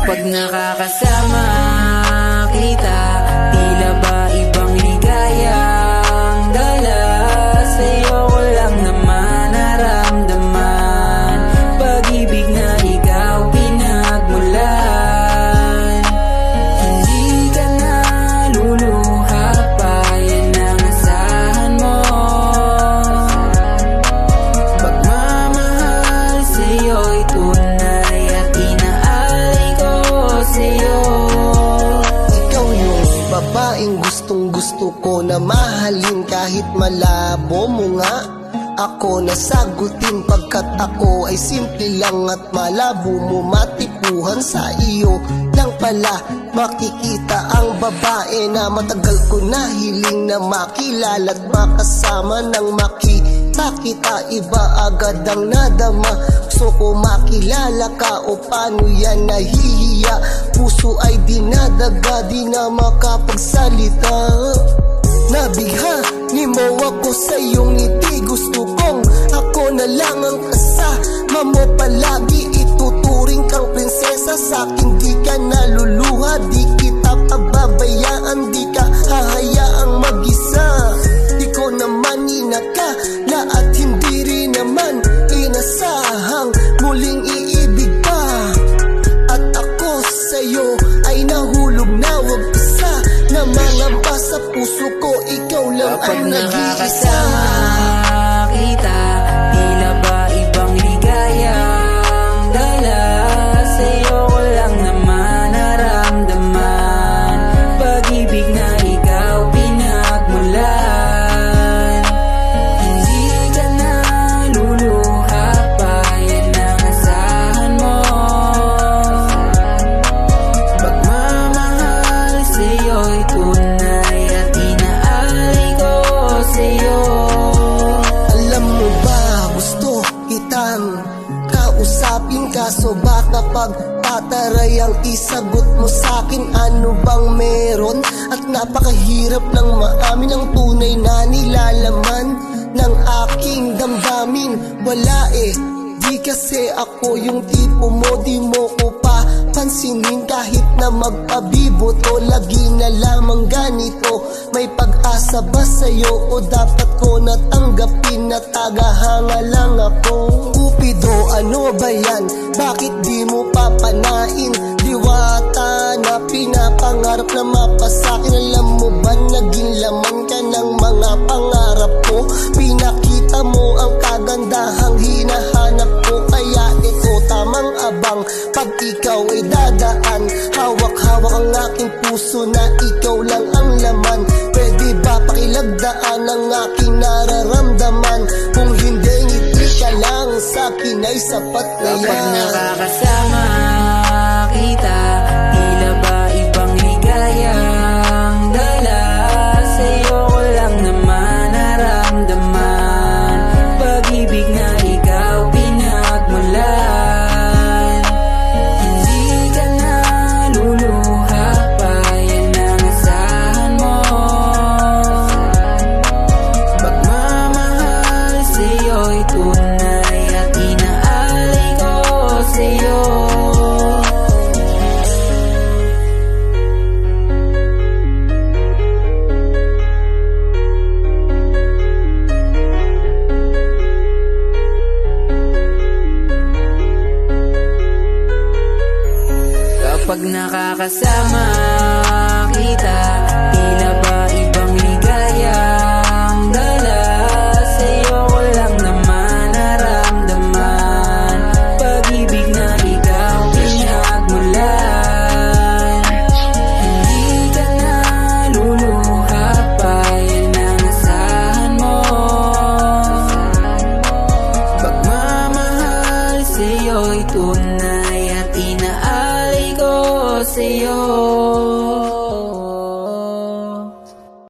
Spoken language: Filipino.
Kapag nakakasama kita, tila ba ibang ligayang dala. Sa'yo ko lang naman naramdaman pag-ibig na ikaw pinagmulan. Hindi ka na luluha pa, yan ang asahan mo. Pagmamahal sa'yo'y tunay at inaalay ko sa'yo. Ikaw yung babaeng gustong gusto ko na mahalin kahit malabo mo nga. Ako nasagutin pagkat ako ay simple lang at malabo mo matipuhan. Sa iyo lang pala makikita ang babae na matagal ko na hiling na makilala at makasama. Nang makita kita iba agad ang nadama. Gusto ko makilala ka o paano yan nahihiya. Puso ay dinadaga, di na makapagsalita. Nabigha ni mo ako sa iyong ngiti. Gusto kong ako na lang ang kasama mo palagi. Ituturing kang prinsesa sa'kin, di ka naluluha. Di kita pababayaan, di ka hahayaang mag-isa. Di ko naman inakala at hindi rin naman inasahang muling iibig pa. At ako sa'yo ay nahulog na, wag isa na mangamba sa puso ko. Ikaw lang ang nag-iisa. Kapag nakakasama kita, tila ba ibang ligayang dala. Sa'yo ko lang naman naramdaman pag-ibig na ikaw pinagmulan. Hindi ka na luluha pa, yan ang asahan mo. Pagmamahal sa'yo'y tunay at inaalay ko sa'yo. Alam mo ba, gusto kitang kausapin, kaso baka pag tataray ang isagot mo sa'kin. Ano bang meron? At napakahirap lang maamin ang tunay na nilalaman ng aking damdamin. Wala di kasi ako yung tipo mo. Di mo ko pa pansinin kahit na magpabibo to. Lagi na lamang ganito, may pag-asa ba sa'yo o dapat ko natanggapin na tagahanga lang ako? Cupido, ano ba yan? Bakit di mo papanain? Diwata na pinapangarap na mapasakin. Alam mo ba naging laman ka ng mga pangarap ko? Pinakita mo ang kagandahang hinahanap ko. Kaya ito tamang abang pag ikaw ay dadaan. Hawak-hawak ang aking puso na ikaw lang ang laman. Pwede ba pakilagdaan ang aking nararamdaman? Kung hindi ngiti ka lang sa'kin ay sapat na yan. Kapag nakakasama kita, tila ba ibang ligayang dala. Sa'yo ko lang naman naramdaman pag-ibig na ikaw pinagmulan. Hindi ka na luluha pa, yan ang asahan mo. Pagmamahal sa'yo'y tunay at inaalay ko sa'yo. Kapag nakakasama kita, tila ba ibang ligayang dala. Sa'yo ko lang naman naramdaman pag-ibig na ikaw pinagmulan. Hindi ka na luluha pa, yan ang asahan mo. Pagmamahal sa'yo'y tunay at inaalay ko sa'yo.